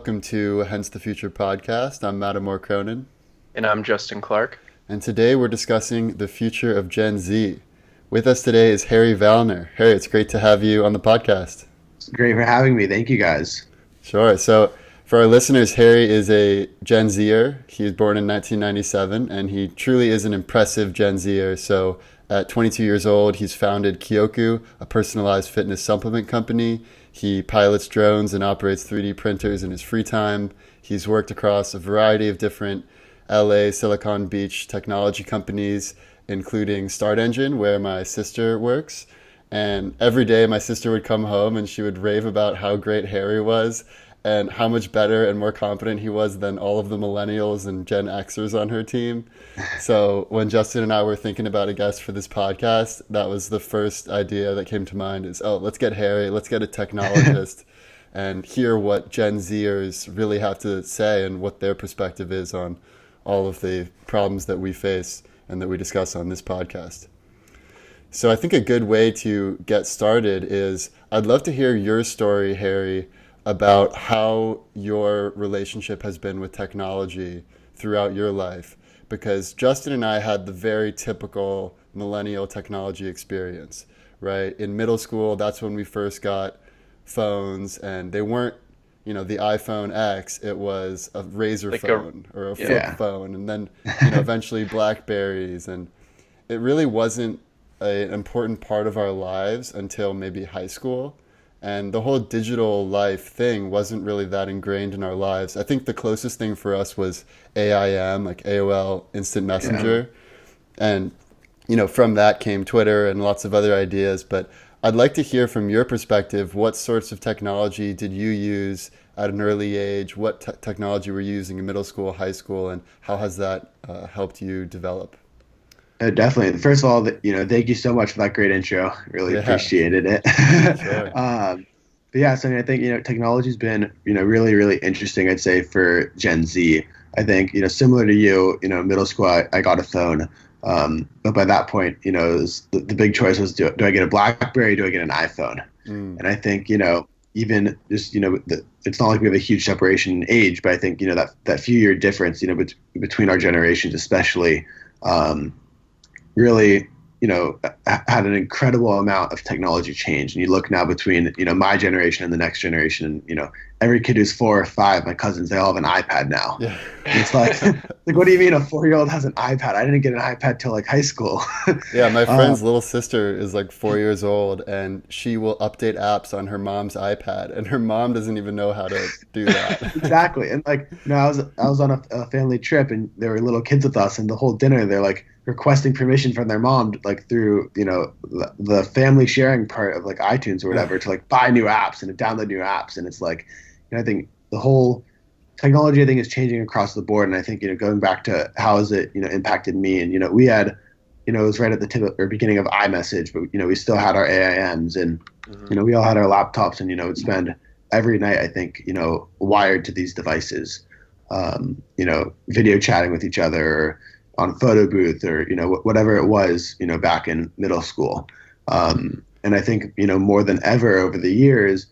welcome to Hence the Future podcast. I'm Mattimore Cronin, And I'm Justin Clark. and today we're discussing the future of Gen Z. With us today is Harry Valner. Harry, it's great to have you on the podcast. It's great for having me. Thank you, guys. Sure. So, for our listeners, Harry is a Gen Zer. He was born in 1997, and he truly is an impressive Gen Zer. So, at 22 years old, he's founded Kyoku, a personalized fitness supplement company. He pilots drones and operates 3D printers in his free time. He's worked across a variety of different LA, Silicon Beach technology companies, including Start Engine, where my sister works. And every day my sister would come home and she would rave about how great Harry was and how much better and more competent he was than all of the Millennials and Gen Xers on her team. So when Justin and I were thinking about a guest for this podcast, that was the first idea that came to mind is, oh, let's get Harry, let's get a technologist and hear what Gen Zers really have to say and what their perspective is on all of the problems that we face and that we discuss on this podcast. So I think a good way to get started is I'd love to hear your story, Harry, about how your relationship has been with technology throughout your life. Because Justin and I had the very typical millennial technology experience, right? In middle school, that's when we first got phones, and they weren't, the iPhone X. It was a Razor Like phone or a flip Yeah. phone, and then eventually Blackberries, and it really wasn't an important part of our lives until maybe high school. And the whole digital life thing wasn't really that ingrained in our lives. I think the closest thing for us was AIM, like AOL Instant Messenger. And, from that came Twitter and lots of other ideas. But I'd like to hear from your perspective, what sorts of technology did you use at an early age? What technology were you using in middle school, high school, and how has that helped you develop? Definitely. First of all, thank you so much for that great intro. Really Yeah, appreciated it. sure. But yeah, so I think technology's been really really interesting. I'd say for Gen Z. I think similar to you, middle school I got a phone, but by that point it was the big choice was do I get a BlackBerry, do I get an iPhone? And I think even just it's not like we have a huge separation in age, but I think that few year difference between our generations especially. Really, had an incredible amount of technology change. And you look now between, my generation and the next generation, and, every kid who's 4 or 5, my cousins, they all have an iPad now. Yeah. And it's like, what do you mean a 4-year-old has an iPad? I didn't get an iPad till like high school. Yeah, my friend's little sister is like 4 years old, and she will update apps on her mom's iPad, and her mom doesn't even know how to do that. Exactly. And like, I was on a family trip, and there were little kids with us, and the whole dinner, they're like requesting permission from their mom, like through, the family sharing part of like iTunes or whatever, to like buy new apps and to download new apps. And it's like, I think the whole technology, I think, is changing across the board. And I think, going back to how has it, impacted me. And, we had, it was right at the tip or beginning of iMessage, but, we still had our AIMs and, we all had our laptops and, would spend every night, I think, wired to these devices, video chatting with each other or on photo booth or, whatever it was, back in middle school. And I think, more than ever over the years,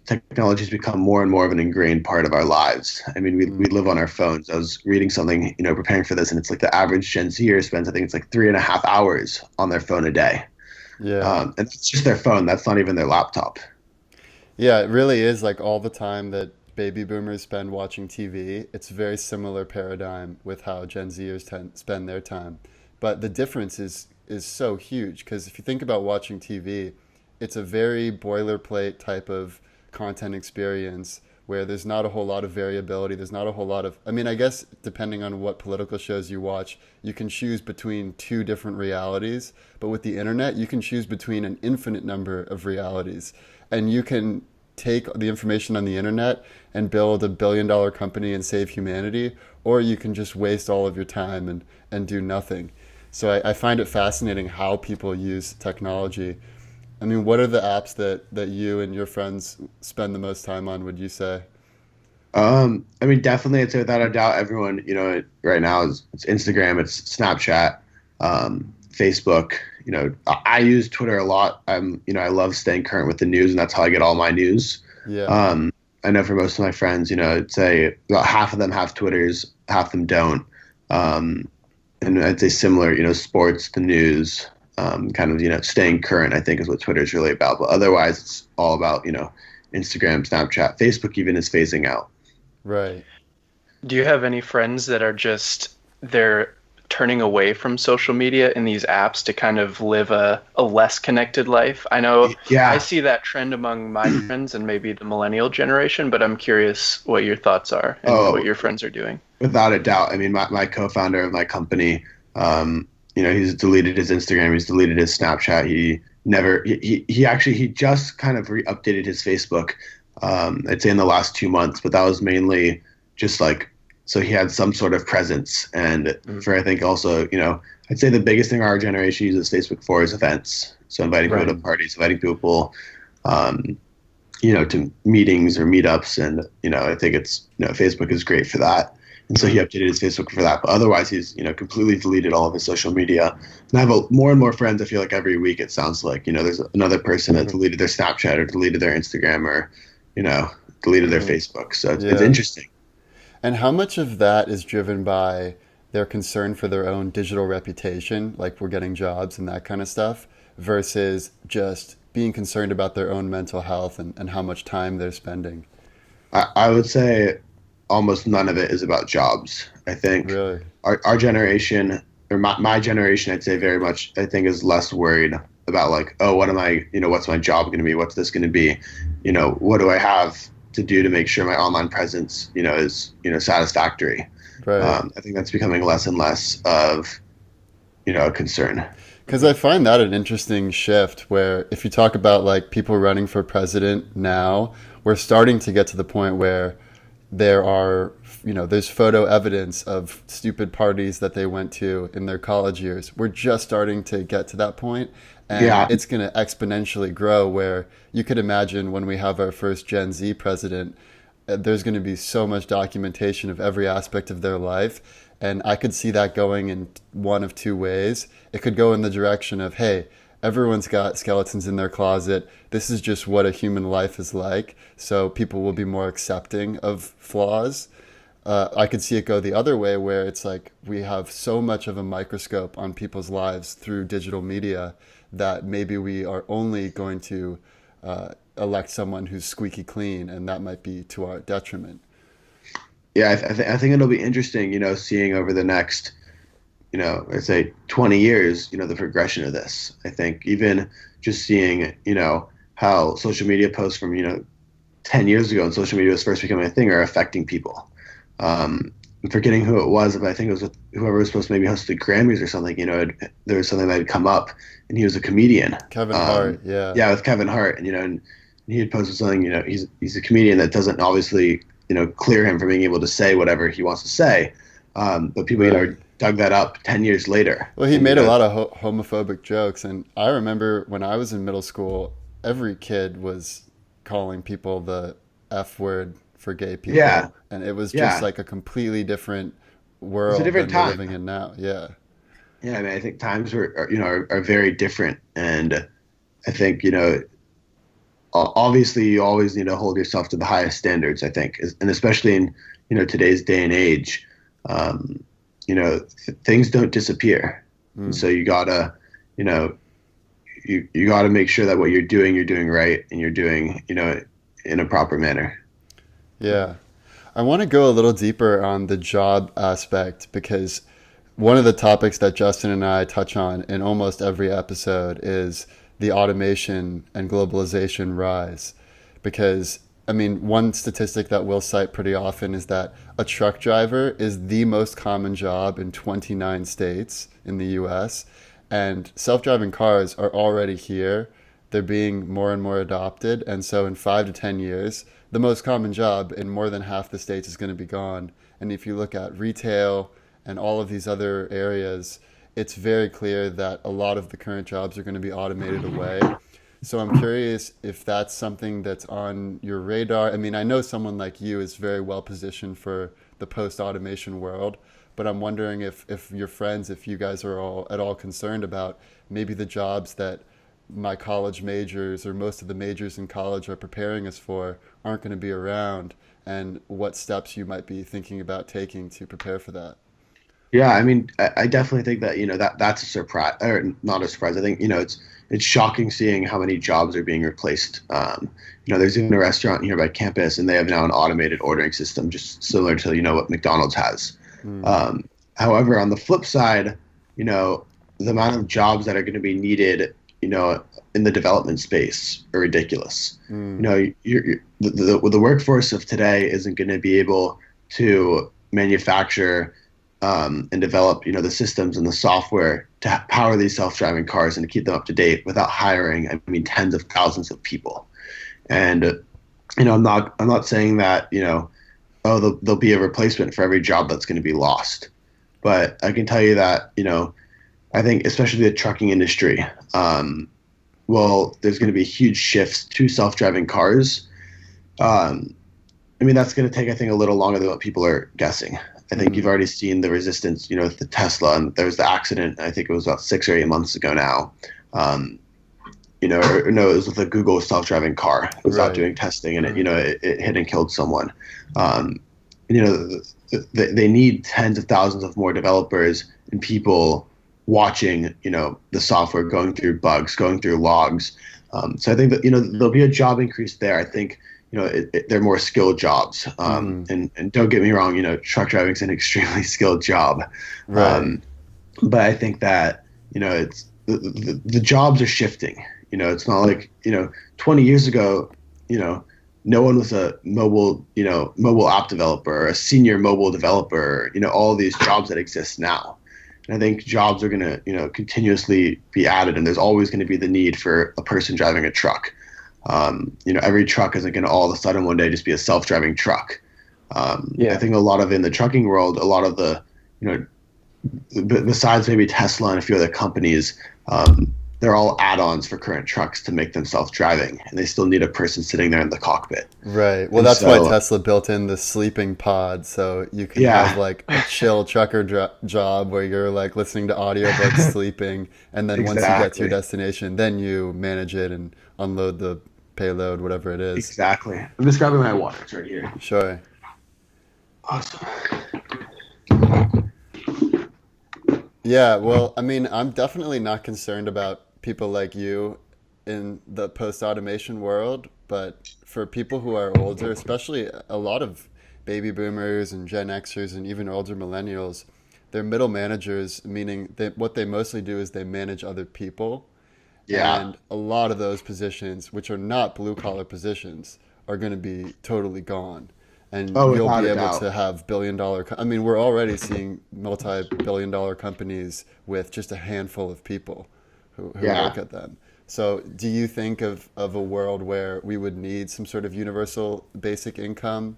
technology has become more and more of an ingrained part of our lives. I mean, we live on our phones. I was reading something, preparing for this, and it's like the average Gen Zer spends, I think it's like 3.5 hours on their phone a day. Yeah. And it's just their phone. That's not even their laptop. Yeah, it really is like all the time that baby boomers spend watching TV. It's a very similar paradigm with how Gen Zers spend their time. But the difference is so huge because if you think about watching TV, it's a very boilerplate type of content experience where there's not a whole lot of variability. There's not a whole lot of, I guess depending on what political shows you watch, you can choose between 2 different realities. But with the internet, you can choose between an infinite number of realities. And you can take the information on the internet and build a billion-dollar company and save humanity, or you can just waste all of your time and do nothing. So I find it fascinating how people use technology. I mean, what are the apps that you and your friends spend the most time on, would you say? Definitely, I'd say without a doubt, everyone, right now it's Instagram, it's Snapchat, Facebook. I use Twitter a lot. I love staying current with the news, and that's how I get all my news. Yeah. I know for most of my friends, I'd say about half of them have Twitters, half of them don't. Um, and I'd say similar, sports, the news, kind of, staying current, I think is what Twitter is really about. But otherwise, it's all about, Instagram, Snapchat, Facebook even is phasing out. Right. Do you have any friends that are just they're turning away from social media in these apps to kind of live a less connected life? I know I Yeah. see that trend among my friends and maybe the millennial generation, but I'm curious what your thoughts are and what Oh, your friends are doing. without a doubt. I mean, my co-founder of my company, he's deleted his Instagram, he's deleted his Snapchat. He never, he actually, he just kind of updated his Facebook, I'd say in the last 2 months, but that was mainly just like, so he had some sort of presence. And for, I think also, I'd say the biggest thing our generation uses Facebook for is events. So inviting people to parties, inviting people, to meetings or meetups. And, I think it's, Facebook is great for that. And so he updated his Facebook for that. But otherwise, he's, completely deleted all of his social media. And I have more and more friends, I feel like every week it sounds like, there's another person that deleted their Snapchat or deleted their Instagram or, deleted their Facebook. So it's interesting. And how much of that is driven by their concern for their own digital reputation, like we're getting jobs and that kind of stuff, versus just being concerned about their own mental health and how much time they're spending? I would say almost none of it is about jobs. I think Really? our generation, or my generation, I'd say very much, I think is less worried about like, oh, what am I, what's my job going to be? What's this going to be? What do I have to do to make sure my online presence, is, satisfactory? Right. I think that's becoming less and less of, a concern. Because I find that an interesting shift where if you talk about like people running for president now, we're starting to get to the point where there are, there's photo evidence of stupid parties that they went to in their college years. We're just starting to get to that point, and it's going to exponentially grow where you could imagine when we have our first Gen Z president, there's going to be so much documentation of every aspect of their life. And I could see that going in one of two ways. It could go in the direction of, hey, everyone's got skeletons in their closet. This is just what a human life is like. So people will be more accepting of flaws. I could see it go the other way where it's like we have so much of a microscope on people's lives through digital media that maybe we are only going to elect someone who's squeaky clean, and that might be to our detriment. Yeah, I think it'll be interesting, seeing over the next, I'd say 20 years, the progression of this. I think even just seeing, how social media posts from, 10 years ago when social media was first becoming a thing are affecting people. I'm forgetting who it was, but I think it was with whoever was supposed to maybe host the Grammys or something. There was something that had come up, and he was a comedian. Kevin Hart, yeah. Yeah, with Kevin Hart, and he had posted something. He's a comedian that doesn't obviously clear him from being able to say whatever he wants to say. But people dug that up 10 years later. Well, he made a lot of homophobic jokes, and I remember when I was in middle school, every kid was calling people the F word for gay people. Yeah. And it was just like a completely different world than we're living in now. Yeah. Yeah, I mean, I think times are very different, and I think obviously you always need to hold yourself to the highest standards. I think, and especially in today's day and age, things don't disappear, and so you gotta you gotta make sure that what you're doing right, and you're doing in a proper manner. Yeah. I want to go a little deeper on the job aspect because one of the topics that Justin and I touch on in almost every episode is the automation and globalization rise. Because, I mean, one statistic that we'll cite pretty often is that a truck driver is the most common job in 29 states in the US. And self-driving cars are already here. They're being more and more adopted. And so in 5 to 10 years, the most common job in more than half the states is going to be gone. And if you look at retail and all of these other areas, it's very clear that a lot of the current jobs are going to be automated away. So I'm curious if that's something that's on your radar. I mean, I know someone like you is very well positioned for the post-automation world, but I'm wondering if your friends, if you guys are all at all concerned about maybe the jobs that my college majors or most of the majors in college are preparing us for aren't going to be around, and what steps you might be thinking about taking to prepare for that. Yeah, I mean, I definitely think that, that's a surprise, or not a surprise. I think, it's shocking seeing how many jobs are being replaced. There's even a restaurant here by campus, and they have now an automated ordering system, just similar to, what McDonald's has. Mm, However, on the flip side, the amount of jobs that are going to be needed, in the development space are ridiculous. mm, The workforce of today isn't going to be able to manufacture and develop, the systems and the software to power these self-driving cars and to keep them up to date without hiring, I mean, tens of thousands of people. And I'm not saying that, oh, there'll be a replacement for every job that's going to be lost. But I can tell you that, I think especially the trucking industry, well, there's going to be huge shifts to self-driving cars. I mean, that's going to take, I think, a little longer than what people are guessing. I think you've mm. already seen the resistance, with the Tesla, and there was the accident. I think it was about 6 or 8 months ago now. Or no, it was with a Google self-driving car. It was out Right. doing testing, and it hit and killed someone. Um, they need tens of thousands of more developers and people watching, the software, going through bugs, going through logs. So I think that, there'll be a job increase there. I think, they're more skilled jobs. Mm, And don't get me wrong, truck driving is an extremely skilled job. right. But I think that, it's the jobs are shifting. It's not like, 20 years ago, no one was a mobile app developer or a senior mobile developer, all these jobs that exist now. And I think jobs are going to, continuously be added, and there's always going to be the need for a person driving a truck. Every truck isn't going to all of a sudden one day just be a self-driving truck. I think a lot of in the trucking world, a lot of the, besides maybe Tesla and a few other companies, they're all add-ons for current trucks to make them self-driving, and they still need a person sitting there in the cockpit. Right. Well, And that's why so, Tesla built in the sleeping pod, so you can have yeah, like a chill trucker job where you're like listening to audiobooks, sleeping, and then once you get to your exactly, destination, then you manage it and unload the payload, whatever it is. exactly. I'm just grabbing my water. It's right here. Sure. Awesome. Yeah, well, I mean, I'm definitely not concerned about people like you in the post-automation world, but for people who are older, especially a lot of baby boomers and Gen Xers and even older millennials, they're middle managers, meaning that what they mostly do is they manage other people. Yeah. And a lot of those positions, which are not blue collar positions, are going to be totally gone. And Oh, you'll without be a able doubt. to have billion dollar, I mean, we're already seeing multi billion dollar companies with just a handful of people who Yeah. work at them. So, do you think of a world where we would need some sort of universal basic income,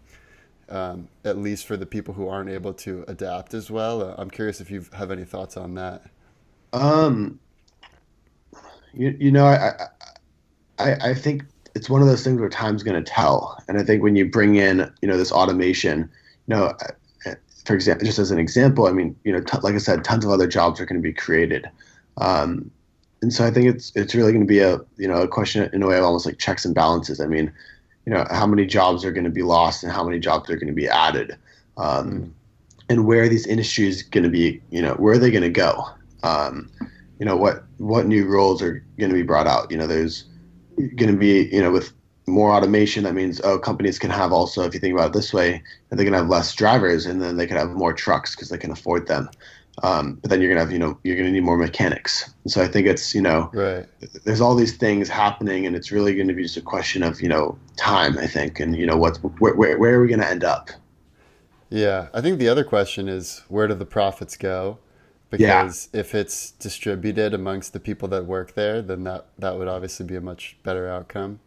at least for the people who aren't able to adapt as well? I'm curious if you have any thoughts on that. Um, you know, I think it's one of those things where time's going to tell. And I think when you bring in, this automation, for example, just as an example, I mean, like I said, tons of other jobs are going to be created. Um, and so I think it's really going to be a question in a way of almost like checks and balances. I mean, how many jobs are going to be lost and how many jobs are going to be added, Mm, and where are these industries going to be, where are they going to go? What new roles are going to be brought out? There's going to be, with more automation, that means, oh, companies can have also, if you think about it this way, they can have less drivers, and then they can have more trucks because they can afford them. But then you're going to have, you're going to need more mechanics. And so I think it's, right. there's all these things happening, and it's really going to be just a question of, time, I think, and, where are we going to end up? Yeah, I think the other question is where do the profits go? Yeah. Because if it's distributed amongst the people that work there, then that would obviously be a much better outcome.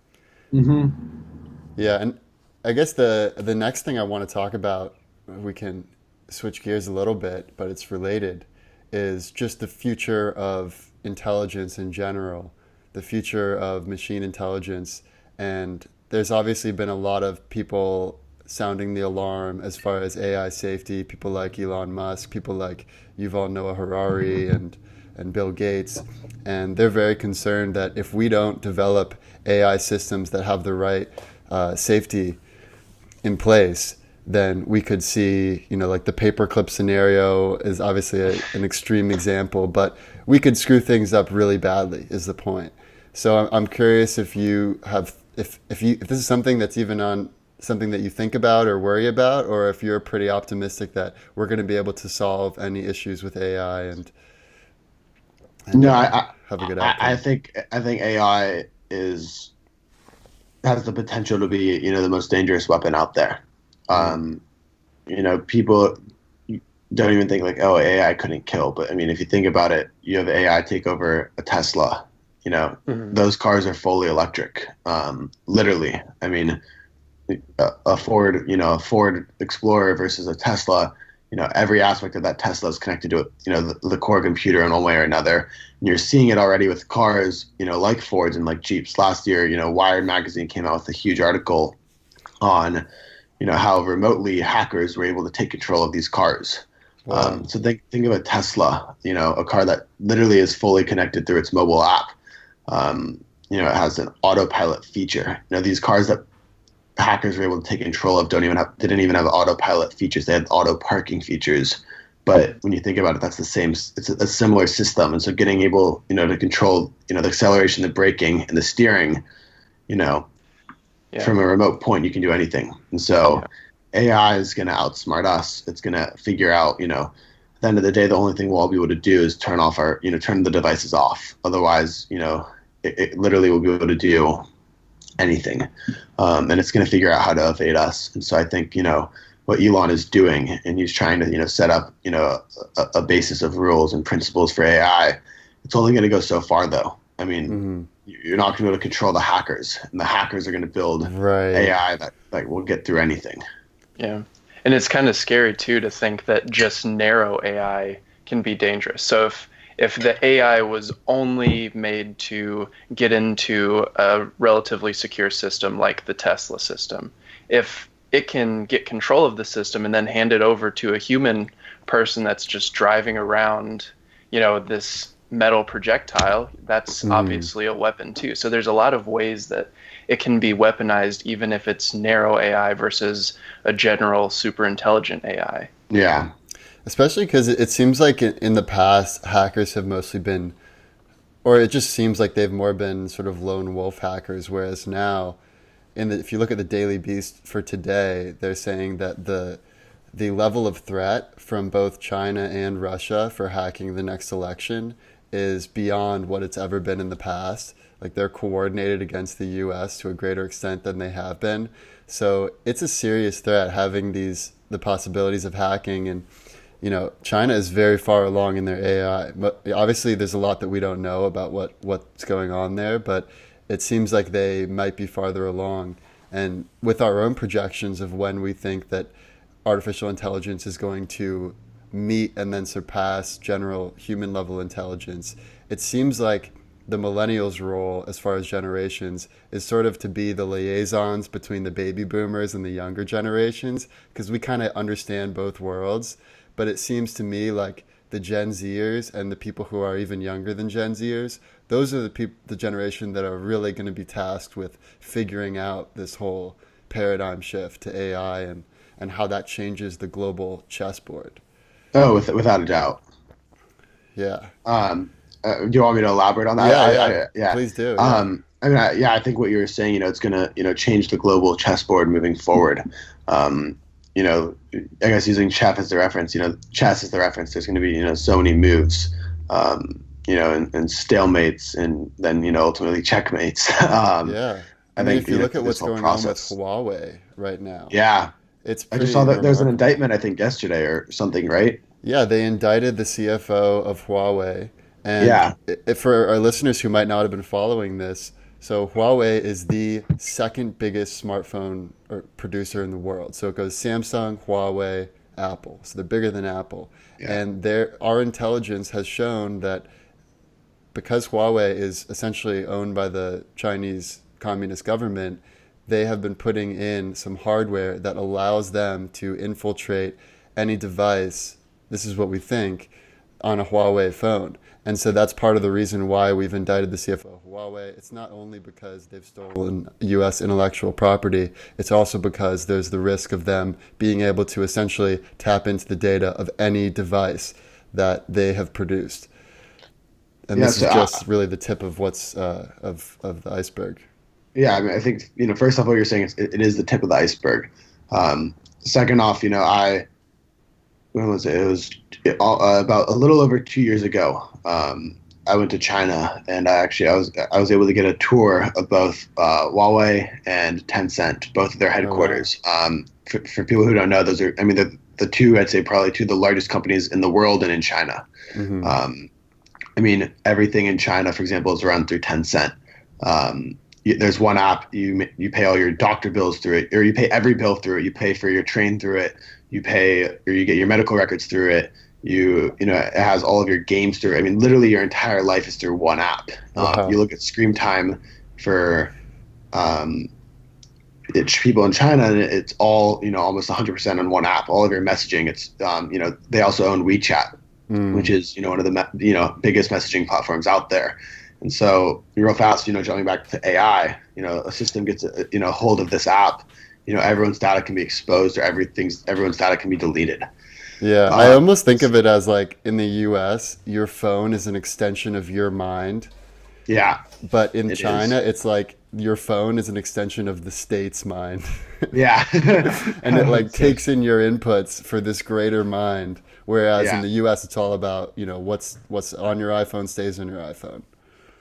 Hmm. Yeah, and I guess the next thing I want to talk about, we can switch gears a little bit, but it's related, is just the future of intelligence in general, the future of machine intelligence. And there's obviously been a lot of people sounding the alarm as far as AI safety, people like Elon Musk, people like Yuval Noah Harari, and Bill Gates, and they're very concerned that if we don't develop AI systems that have the right safety in place, then we could see, like the paperclip scenario is obviously an extreme example, but we could screw things up really badly is the point. So I'm curious if you have, if this is something that's even on something that you think about or worry about, or if you're pretty optimistic that we're going to be able to solve any issues with AI and No, have a good outcome. I think AI has the potential to be, the most dangerous weapon out there. People don't even think like, oh, AI couldn't kill. But I mean, if you think about it, you have AI take over a Tesla. Those cars are fully electric. Literally. I mean, a Ford Explorer versus a Tesla. Every aspect of that Tesla is connected to it, the core computer in one way or another. And you're seeing it already with cars, like Fords and like Jeeps. Last year, Wired magazine came out with a huge article on, how remotely hackers were able to take control of these cars. Wow. So think of a Tesla, a car that literally is fully connected through its mobile app. It has an autopilot feature. These cars that hackers were able to take control of didn't even have autopilot features. They had auto parking features. But when you think about it, that's the same. It's a similar system. And so getting able, to control, the acceleration, the braking, and the steering, from a remote point, you can do anything. And so AI is going to outsmart us. It's going to figure out, at the end of the day, the only thing we'll all be able to do is turn the devices off. Otherwise, it literally will be able to do anything. And it's going to figure out how to evade us. And so I think, what Elon is doing, and he's trying to, set up, a basis of rules and principles for AI. It's only going to go so far, though. I mean, you're not going to be able to control the hackers, and the hackers are going to build AI that will get through anything. Yeah. And it's kind of scary, too, to think that just narrow AI can be dangerous. So if the AI was only made to get into a relatively secure system like the Tesla system, if it can get control of the system and then hand it over to a human person that's just driving around, this metal projectile, that's obviously a weapon too. So there's a lot of ways that it can be weaponized, even if it's narrow AI versus a general super intelligent AI. Yeah. Especially because it seems like in the past, hackers have mostly been, or it just seems like they've more been sort of lone wolf hackers, whereas now, if you look at the Daily Beast for today, they're saying that the level of threat from both China and Russia for hacking the next election is beyond what it's ever been in the past. Like they're coordinated against the U.S. to a greater extent than they have been. So it's a serious threat having the possibilities of hacking. And China is very far along in their AI. But obviously, there's a lot that we don't know about what's going on there, but it seems like they might be farther along. And with our own projections of when we think that artificial intelligence is going to meet and then surpass general human level intelligence, it seems like the millennials' role as far as generations is sort of to be the liaisons between the baby boomers and the younger generations, because we kind of understand both worlds. But it seems to me like the Gen Zers and the people who are even younger than Gen Zers, those are the generation that are really going to be tasked with figuring out this whole paradigm shift to AI and how that changes the global chessboard. Oh, without a doubt. Yeah. Do you want me to elaborate on that? Yeah. Please do. I think what you were saying, it's going to, change the global chessboard moving forward. I guess using chess as the reference, there's going to be, so many moves, and stalemates and then, ultimately checkmates. Yeah. I mean, if you look at what's going on with Huawei right now. Yeah. It's I just saw that there's an indictment, I think, yesterday or something, right? Yeah, they indicted the CFO of Huawei. And for our listeners who might not have been following this, so Huawei is the second biggest smartphone producer in the world. So it goes Samsung, Huawei, Apple. So they're bigger than Apple. Yeah. And our intelligence has shown that because Huawei is essentially owned by the Chinese Communist government, they have been putting in some hardware that allows them to infiltrate any device, this is what we think, on a Huawei phone. And so that's part of the reason why we've indicted the CFO of Huawei. It's not only because they've stolen U.S. intellectual property, it's also because there's the risk of them being able to essentially tap into the data of any device that they have produced. And this is just really the tip of what's of the iceberg. Yeah, I mean, I think, first off, what you're saying is it is the tip of the iceberg. Second off, when was it? It was about a little over 2 years ago. I went to China, and I was able to get a tour of both Huawei and Tencent, both of their headquarters. Oh, wow. For people who don't know, those are, I mean, the two, I'd say probably two of the largest companies in the world and in China. Mm-hmm. I mean, everything in China, for example, is run through Tencent. There's one app, you pay all your doctor bills through it, or you pay every bill through it. You pay for your train through it. You pay, or you get your medical records through it. It has all of your games through it. I mean, literally your entire life is through one app. You look at screen time for people in China, and it's all, almost 100% on one app. All of your messaging, it's, they also own WeChat, which is, one of the, biggest messaging platforms out there. And so real fast, jumping back to AI, a system gets a hold of this app, everyone's data can be exposed, or everyone's data can be deleted. Yeah, I almost think of it as like in the US, your phone is an extension of your mind. Yeah. But in China, it's like your phone is an extension of the state's mind. Yeah. And it like takes in your inputs for this greater mind. Whereas in the US, it's all about, what's on your iPhone stays on your iPhone.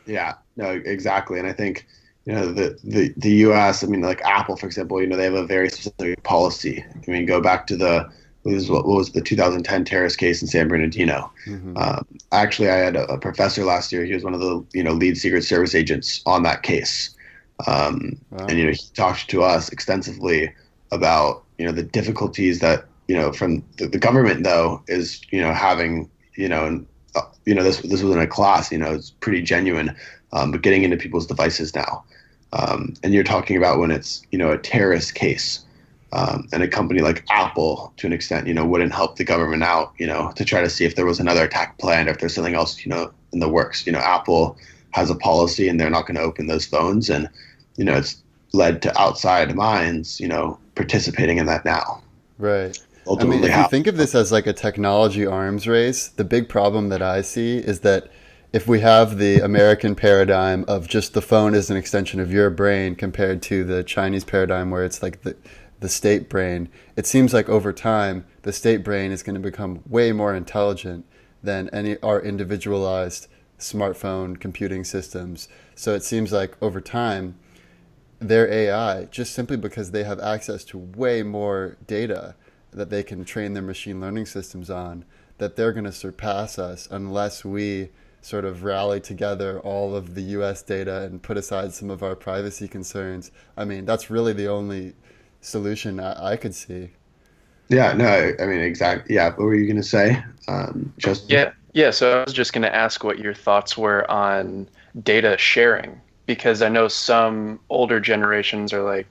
Yeah, no, exactly. And I think, the US, I mean, like Apple, for example, they have a very specific policy. I mean, go back to what was the 2010 terrorist case in San Bernardino. Mm-hmm. Actually, I had a professor last year. He was one of the, lead Secret Service agents on that case. Wow. And, he talked to us extensively about, the difficulties that, from the government, though, is, having, and this was in a class, it's pretty genuine, but getting into people's devices now. And you're talking about when it's, a terrorist case, and a company like Apple, to an extent, wouldn't help the government out, to try to see if there was another attack planned, or if there's something else, in the works. Apple has a policy, and they're not going to open those phones. And, it's led to outside minds, participating in that now. Right. I mean, if you think of this as like a technology arms race, the big problem that I see is that if we have the American paradigm of just the phone as an extension of your brain compared to the Chinese paradigm where it's like the state brain, it seems like over time, the state brain is going to become way more intelligent than our individualized smartphone computing systems. So it seems like over time, their AI, just simply because they have access to way more data that they can train their machine learning systems on, that they're going to surpass us unless we sort of rally together all of the US data and put aside some of our privacy concerns. I mean, that's really the only solution I could see. Yeah, no, I mean, exactly. Yeah, what were you going to say, Justin? Yeah. So I was just going to ask what your thoughts were on data sharing, because I know some older generations are like,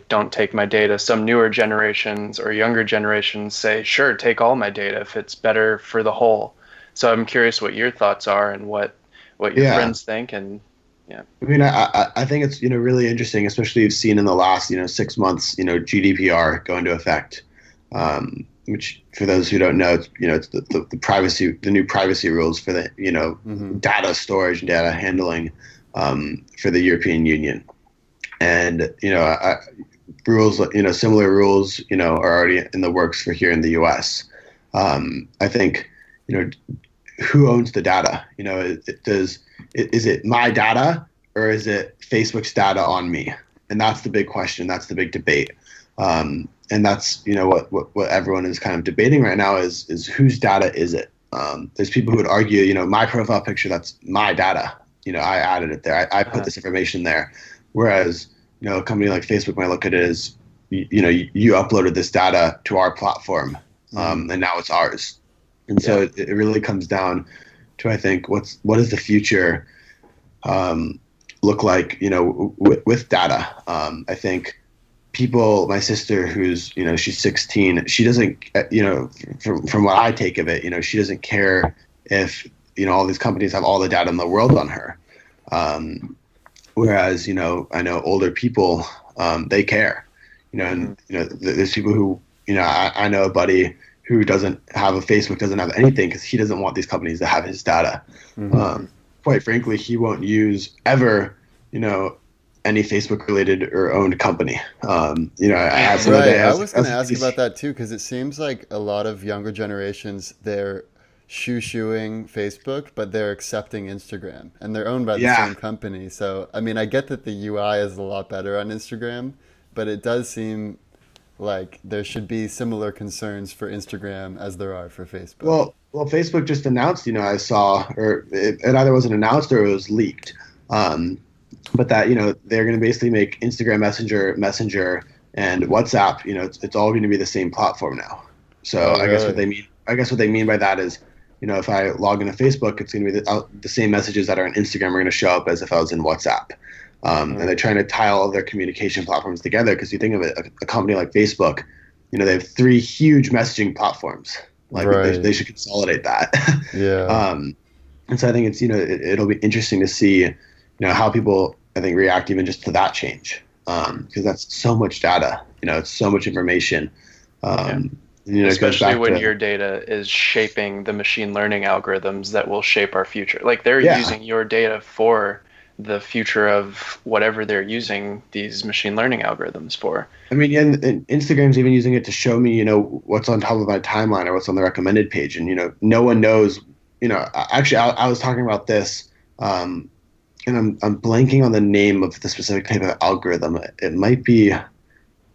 don't take my data. Some newer generations or younger generations say, sure, take all my data if it's better for the whole. So I'm curious what your thoughts are and what your friends think. And yeah, I mean, I think it's, really interesting, especially you've seen in the last, 6 months, GDPR go into effect, which for those who don't know, it's the privacy, the new privacy rules for the, mm-hmm. data storage and data handling for the European Union. And, rules, similar rules, are already in the works for here in the US. I think, who owns the data? Is it my data, or is it Facebook's data on me? And that's the big question. That's the big debate. And that's, what everyone is kind of debating right now is whose data is it? There's people who would argue, my profile picture, that's my data. I added it there. I put this information there. Whereas, a company like Facebook might look at it as, you uploaded this data to our platform, and now it's ours. And so it really comes down to, I think, what does the future look like, with data? I think, my sister who's, she's 16, she doesn't, from what I take of it, she doesn't care if, all these companies have all the data in the world on her. Whereas, I know older people, they care, and, there's people who, I know a buddy who doesn't have a Facebook, doesn't have anything because he doesn't want these companies to have his data. Quite frankly, he won't use ever, any Facebook related or owned company. I had some Right. I was going to ask about that too, because it seems like a lot of younger generations, they're shoo-shooing Facebook, but they're accepting Instagram, and they're owned by the same company. So, I mean, I get that the UI is a lot better on Instagram, but it does seem like there should be similar concerns for Instagram as there are for Facebook. Well, Facebook just announced, I saw, or it either wasn't announced or it was leaked. But that, they're going to basically make Instagram Messenger and WhatsApp, it's all going to be the same platform now. So I guess what they mean by that is, if I log into Facebook, it's going to be the same messages that are on Instagram are going to show up as if I was in WhatsApp. And they're trying to tie all of their communication platforms together, because you think of it, a company like Facebook, they have 3 huge messaging platforms. Like they should consolidate that. Yeah. And so I think it's, it'll be interesting to see, how people, I think, react even just to that change. Because that's so much data, it's so much information. Especially when your data is shaping the machine learning algorithms that will shape our future. Like they're using your data for the future of whatever they're using these machine learning algorithms for. I mean, and Instagram's even using it to show me, what's on top of my timeline or what's on the recommended page. And, no one knows, actually, I was talking about this, and I'm blanking on the name of the specific type of algorithm. It might be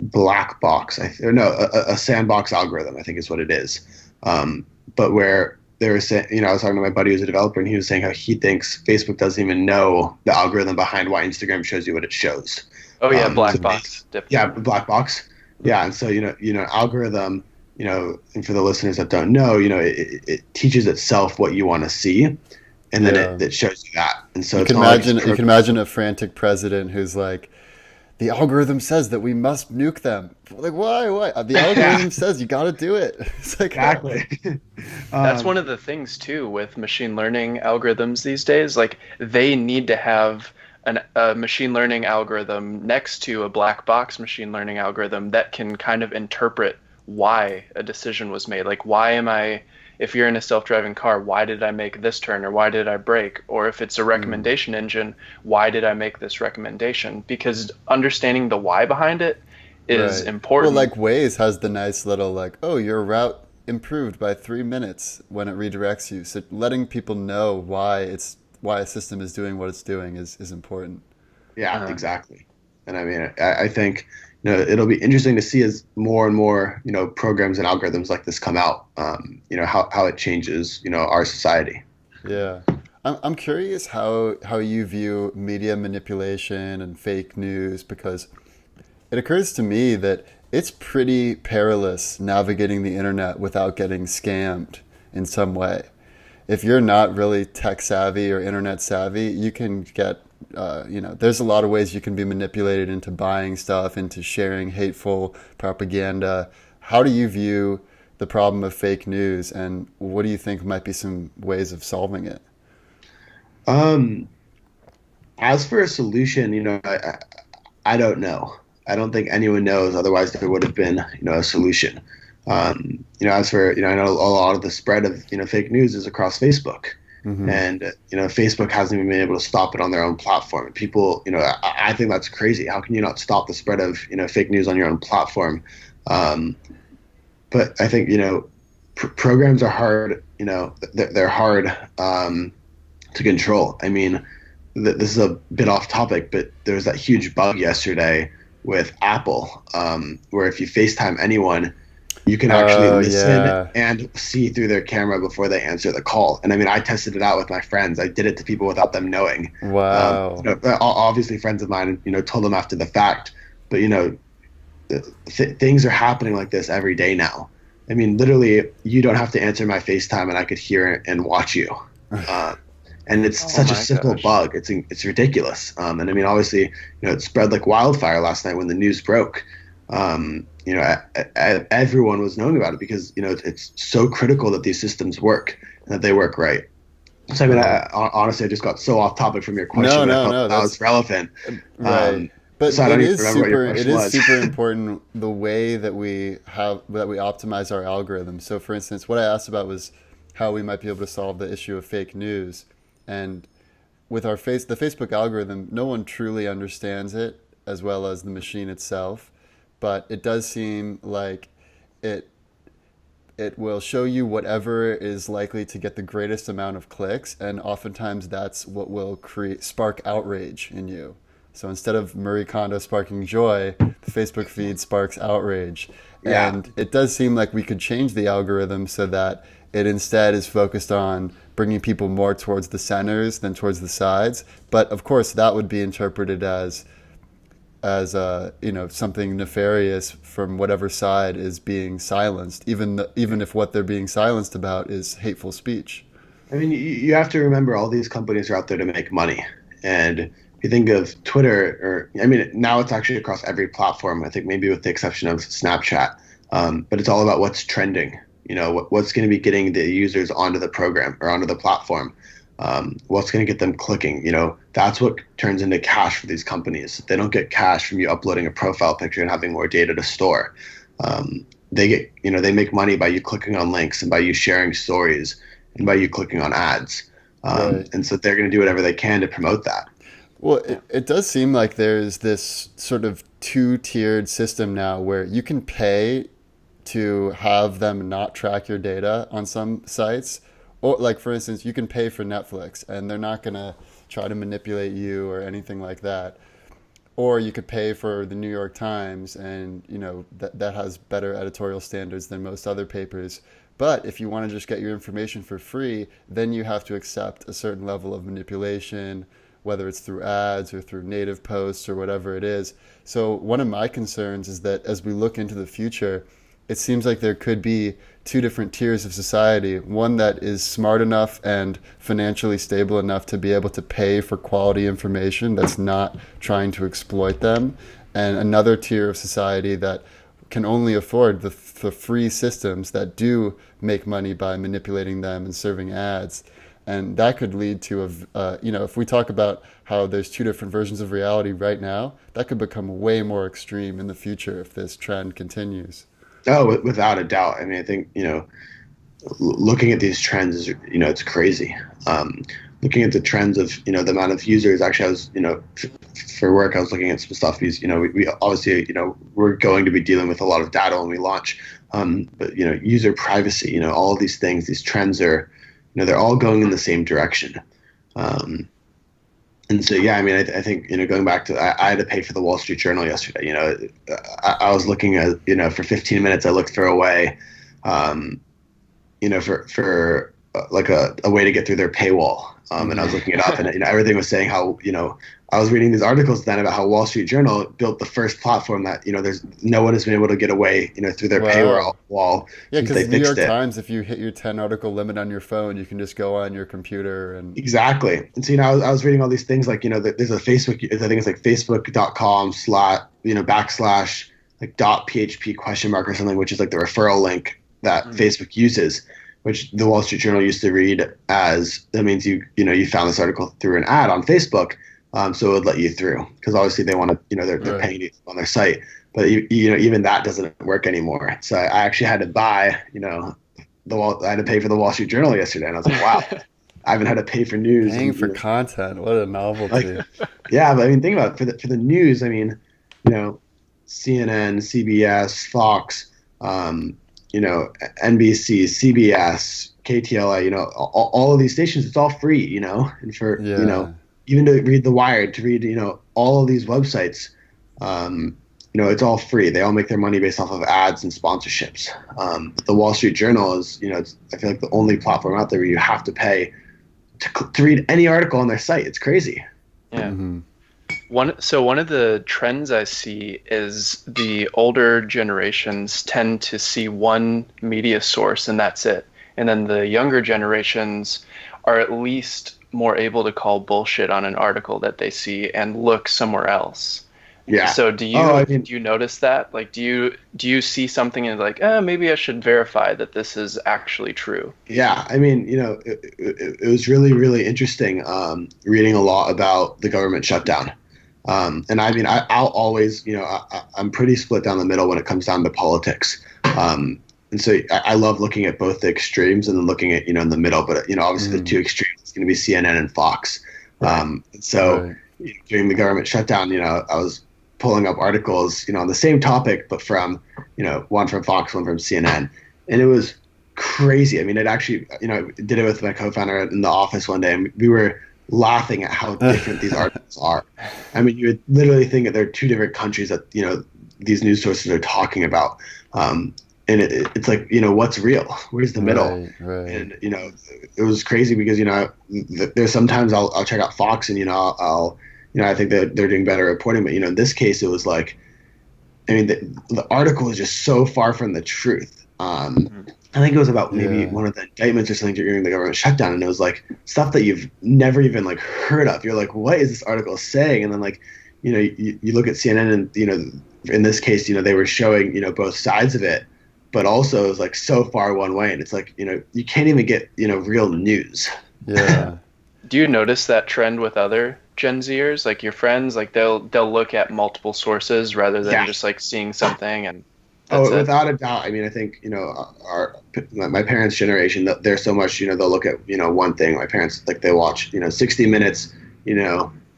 black box, a sandbox algorithm, I think is what it is. But where they were saying, I was talking to my buddy who's a developer, and he was saying how he thinks Facebook doesn't even know the algorithm behind why Instagram shows you what it shows. Oh yeah, black box. Yeah, black box. Yeah, and so algorithm, and for the listeners that don't know, it teaches itself what you want to see, and then it shows you that. And so you can imagine a frantic president who's like, the algorithm says that we must nuke them. Like, why? The algorithm says you got to do it. It's like, exactly. That's one of the things too with machine learning algorithms these days. Like, they need to have a machine learning algorithm next to a black box machine learning algorithm that can kind of interpret why a decision was made. Like, if you're in a self-driving car, why did I make this turn, or why did I brake? Or if it's a recommendation engine, why did I make this recommendation? Because understanding the why behind it is important. Well, like Waze has the nice little like, oh, your route improved by 3 minutes when it redirects you. So letting people know why a system is doing what it's doing is important. Yeah, exactly. And I mean, I think, it'll be interesting to see as more and more, programs and algorithms like this come out, how it changes, our society. Yeah. I'm curious how you view media manipulation and fake news, because it occurs to me that it's pretty perilous navigating the internet without getting scammed in some way. If you're not really tech savvy or internet savvy, you can get there's a lot of ways you can be manipulated into buying stuff, into sharing hateful propaganda. How do you view the problem of fake news, and what do you think might be some ways of solving it? As for a solution, I don't know. I don't think anyone knows. Otherwise, there would have been, a solution. As for, I know a lot of the spread of, fake news is across Facebook. Mm-hmm. And, Facebook hasn't even been able to stop it on their own platform. And people, I think that's crazy. How can you not stop the spread of, fake news on your own platform? But I think, programs are hard, they're hard to control. I mean, this is a bit off topic, but there was that huge bug yesterday with Apple, where if you FaceTime anyone, you can actually listen and see through their camera before they answer the call. And I mean, I tested it out with my friends. I did it to people without them knowing. Wow. Obviously friends of mine, told them after the fact, but things are happening like this every day now. I mean, literally, you don't have to answer my FaceTime and I could hear and watch you. And it's such a simple bug. It's ridiculous. And I mean, obviously, it spread like wildfire last night when the news broke. Everyone was knowing about it because it's so critical that these systems work and that they work right. So I mean, Right. honestly, I just got so off topic from your question, No, but I no, felt no. that was That's relevant. right. But So I don't it even is remember what your super it question is was. super important the way that we optimize our algorithm. So for instance, what I asked about was how we might be able to solve the issue of fake news. And with the Facebook algorithm, no one truly understands it as well as the machine itself, but it does seem like it it will show you whatever is likely to get the greatest amount of clicks, and oftentimes that's what will spark outrage in you. So instead of Marie Kondo sparking joy, the Facebook feed sparks outrage. Yeah. And it does seem like we could change the algorithm so that it instead is focused on bringing people more towards the centers than towards the sides. But of course, that would be interpreted as something nefarious from whatever side is being silenced, even if what they're being silenced about is hateful speech. I mean, you have to remember all these companies are out there to make money. And if you think of Twitter, or I mean, now it's actually across every platform, I think maybe with the exception of Snapchat. But it's all about what's trending, what's going to be getting the users onto the program or onto the platform. What's going to get them clicking, that's what turns into cash for these companies. They don't get cash from you uploading a profile picture and having more data to store. They make money by you clicking on links and by you sharing stories and by you clicking on ads. Right. And so they're going to do whatever they can to promote that. Well, it does seem like there's this sort of two-tiered system now where you can pay to have them not track your data on some sites. Or, like, for instance, you can pay for Netflix and they're not going to try to manipulate you or anything like that. Or you could pay for the New York Times, and that has better editorial standards than most other papers. But if you want to just get your information for free, then you have to accept a certain level of manipulation, whether it's through ads or through native posts or whatever it is. So one of my concerns is that as we look into the future, it seems like there could be two different tiers of society. One that is smart enough and financially stable enough to be able to pay for quality information that's not trying to exploit them, and another tier of society that can only afford the free systems that do make money by manipulating them and serving ads. And that could lead to if we talk about how there's two different versions of reality right now, that could become way more extreme in the future if this trend continues. Oh, without a doubt. I mean, I think, looking at these trends is, it's crazy. Looking at the trends of, the amount of users, actually, I was, for work, I was looking at some stuff because, we obviously, we're going to be dealing with a lot of data when we launch. But, user privacy, all of these things, these trends are, they're all going in the same direction. And so, yeah, I mean, I think, going back to, I had to pay for the Wall Street Journal yesterday. I was looking at, for 15 minutes, I looked for a way, for like a way to get through their paywall. And I was looking it up, and everything was saying how, I was reading these articles then about how Wall Street Journal built the first platform that, there's no one has been able to get away, through their paywall wall. Yeah, since because they New fixed York it. Times, if you hit your 10 article limit on your phone, you can just go on your computer and Exactly. And so, I was reading all these things like, there's a Facebook, I think it's like facebook.com/ backslash like .php question mark or something, which is like the referral link that Facebook uses, which the Wall Street Journal used to read as, that means you found this article through an ad on Facebook. So it would let you through because obviously they want to, they're paying you on their site, but even that doesn't work anymore. So I actually had to buy, I had to pay for the Wall Street Journal yesterday, and I was like, wow, I haven't had to pay for news. paying for content. What a novelty. Yeah, but I mean, think about it. For the news. I mean, CNN, CBS, Fox, NBC, CBS, KTLA. All of these stations, it's all free. And for even to read The Wired, to read all of these websites, it's all free. They all make their money based off of ads and sponsorships. The Wall Street Journal is, I feel like the only platform out there where you have to pay to read any article on their site. It's crazy. Yeah. Mm-hmm. One of the trends I see is the older generations tend to see one media source and that's it. And then the younger generations are at least more able to call bullshit on an article that they see and look somewhere else. Yeah. So do Oh, you I mean, do you notice that? Like, do you see something and like, maybe I should verify that this is actually true? yeah. I mean, it was really, really interesting reading a lot about the government shutdown. And I mean, I'll always, I'm pretty split down the middle when it comes down to politics. And so I love looking at both the extremes and then looking at, in the middle. But, obviously the two extremes is going to be CNN and Fox. So Right. during the government shutdown, I was pulling up articles, on the same topic, but from, one from Fox, one from CNN. And it was crazy. I mean, it actually, I did it with my co-founder in the office one day, and we were laughing at how different these articles are. I mean, you would literally think that there are two different countries that, these news sources are talking about. And it's like, what's real? Where's the middle? Right, right. And, it was crazy because, there's sometimes I'll check out Fox and, I'll I think that they're doing better reporting. But, in this case, it was like, I mean, the article is just so far from the truth. I think it was about maybe one of the indictments or something during the government shutdown, and it was like stuff that you've never even like heard of. You're like, what is this article saying? And then like, you look at CNN and in this case, they were showing both sides of it, but also it was like so far one way, and it's like you can't even get real news. Yeah. Do you notice that trend with other Gen Zers, like your friends, like they'll look at multiple sources rather than just like seeing something and that's it? Without a doubt. I mean, I think my parents' generation, they're so much they'll look at one thing. My parents like they watch 60 Minutes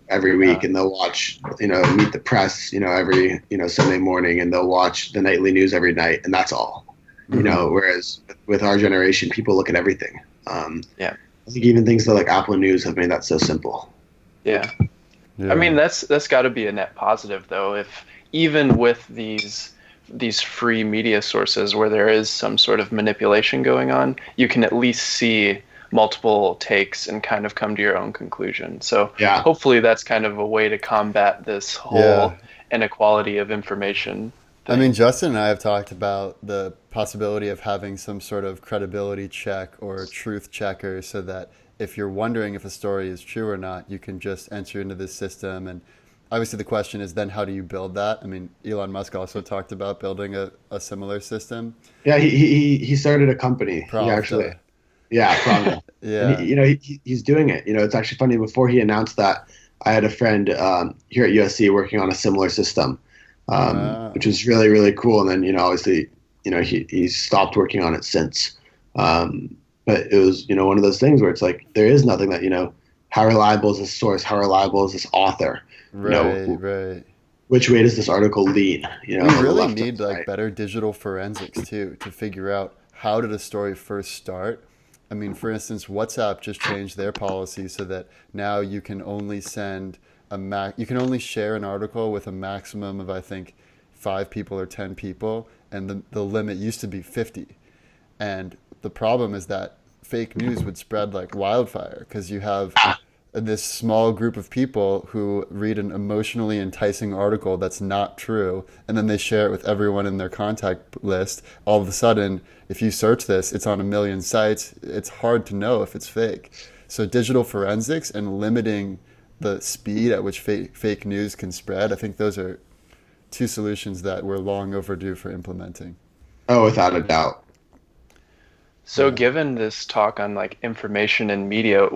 every week, and they'll watch Meet the Press every Sunday morning, and they'll watch the nightly news every night, and that's all. Whereas with our generation, people look at everything. Yeah. I think even things that like Apple News have made that so simple. Yeah. Yeah. I mean, that's got to be a net positive though, if even with these free media sources where there is some sort of manipulation going on, you can at least see multiple takes and kind of come to your own conclusion. So hopefully that's kind of a way to combat this whole inequality of information thing. I mean, Justin and I have talked about the possibility of having some sort of credibility check or truth checker so that if you're wondering if a story is true or not, you can just enter into this system. And obviously the question is then how do you build that? I mean, Elon Musk also talked about building a similar system. Yeah, he started a company. Pravda. He actually, Cronin. Yeah. And he's doing it. It's actually funny. Before he announced that, I had a friend here at USC working on a similar system, which was really, really cool. And then, obviously, he stopped working on it since. But it was, one of those things where it's like, there is nothing that, how reliable is this source? How reliable is this author? Right. Which way does this article lean? We really need like better digital forensics too to figure out how did a story first start. I mean, for instance, WhatsApp just changed their policy so that now you can only send you can only share an article with a maximum of I think 5 people or 10 people, and the limit used to be 50. And the problem is that fake news would spread like wildfire because you have this small group of people who read an emotionally enticing article that's not true, and then they share it with everyone in their contact list. All of a sudden, if you search this, it's on a million sites. It's hard to know if it's fake. So digital forensics and limiting the speed at which fake news can spread, I think those are two solutions that we're long overdue for implementing. Oh, without a doubt. So given this talk on like information and media,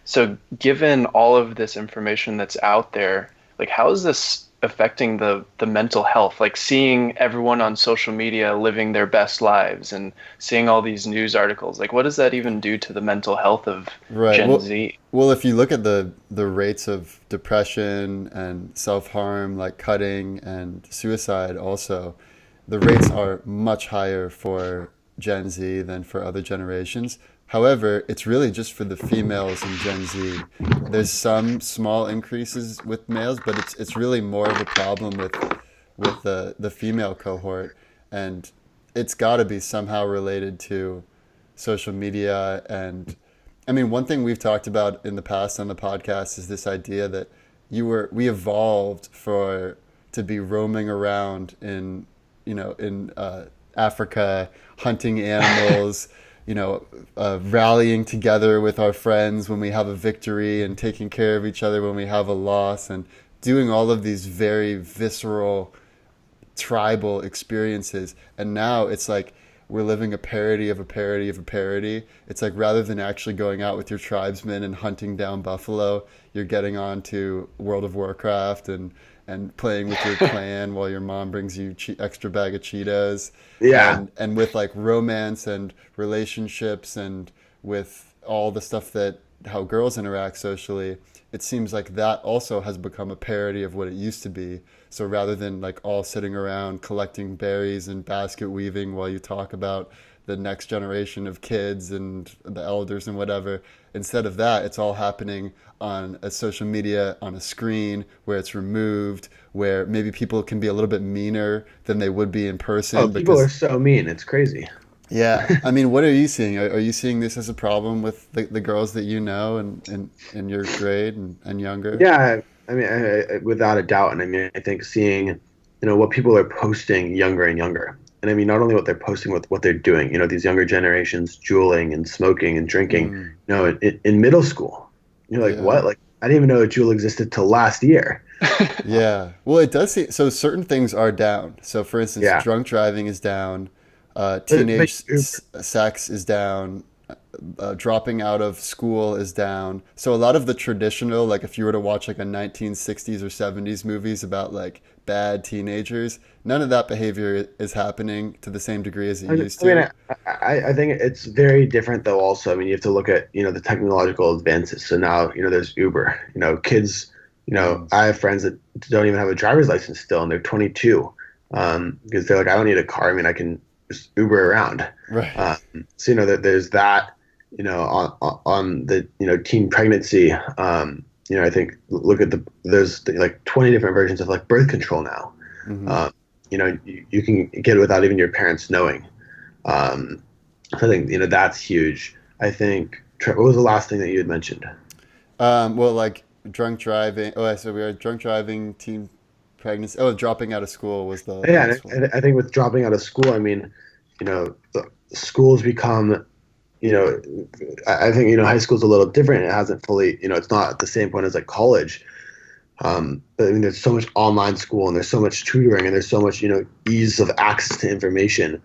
so given all of this information that's out there, like how is this affecting the mental health? Like seeing everyone on social media living their best lives and seeing all these news articles, like what does that even do to the mental health of Gen Z? Well, if you look at the rates of depression and self-harm, like cutting and suicide also, the rates are much higher for Gen Z than for other generations. However, it's really just for the females in Gen Z. There's some small increases with males, but it's really more of a problem with the female cohort, and it's got to be somehow related to social media. And I mean, one thing we've talked about in the past on the podcast is this idea that we evolved to be roaming around in Africa, hunting animals. Rallying together with our friends when we have a victory and taking care of each other when we have a loss and doing all of these very visceral tribal experiences, and now it's like we're living a parody of a parody of a parody. It's like rather than actually going out with your tribesmen and hunting down buffalo, you're getting on to World of Warcraft and playing with your clan while your mom brings you extra bag of Cheetos, Yeah. and with like romance and relationships and with all the stuff that how girls interact socially, it seems like that also has become a parody of what it used to be. So rather than like all sitting around collecting berries and basket weaving while you talk about the next generation of kids and the elders and whatever, instead of that, it's all happening on a social media, on a screen where it's removed, where maybe people can be a little bit meaner than they would be in Oh, person people are because so mean. It's crazy. yeah, I mean, what are you seeing? Are you seeing this as a problem with the girls that you know and in your grade and younger? Yeah, I mean, without a doubt. And I mean, I think seeing, what people are posting younger and younger. And I mean, not only what they're posting, with what they're doing. These younger generations juuling and smoking and drinking. Mm, In middle school, you're like, yeah. what? Like, I didn't even know a Juul existed till last year. Yeah. Well, it does seem so certain things are down. So, for instance, Yeah, drunk driving is down, but teenage sex is down, dropping out of school is down. So, a lot of the traditional, like if you were to watch like a 1960s or 70s movies about like bad teenagers, none of that behavior is happening to the same degree as it used I mean, to. I think it's very different though. Also, I mean, you have to look at the technological advances. So now there's Uber. Kids. Mm, I have friends that don't even have a driver's license still, and they're 22, because they're like, I don't need a car. I mean, I can just Uber around. right. So that there's that. On the teen pregnancy. I think look at there's like 20 different versions of like birth control now. Hmm. You can get it without even your parents knowing. I think that's huge. I think what was the last thing that you had mentioned? Well, like drunk driving. Oh, so we were drunk driving, teen pregnancy. Oh, dropping out of school was the Yeah, last one. and I think with dropping out of school, I mean, schools become, you know, I think high school's a little different. It hasn't fully, it's not at the same point as like college. But I mean, there's so much online school, and there's so much tutoring, and there's so much ease of access to information.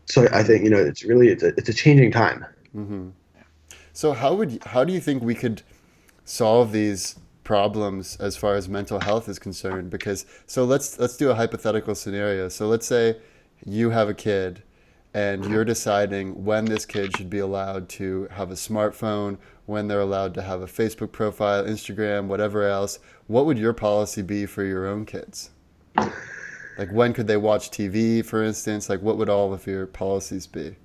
So I think it's a changing time. Hmm. So how do you think we could solve these problems as far as mental health is concerned? Because so let's do a hypothetical scenario. So let's say you have a kid and you're deciding when this kid should be allowed to have a smartphone, when they're allowed to have a Facebook profile, Instagram, whatever else. What would your policy be for your own kids? Like when could they watch TV, for instance? Like what would all of your policies be?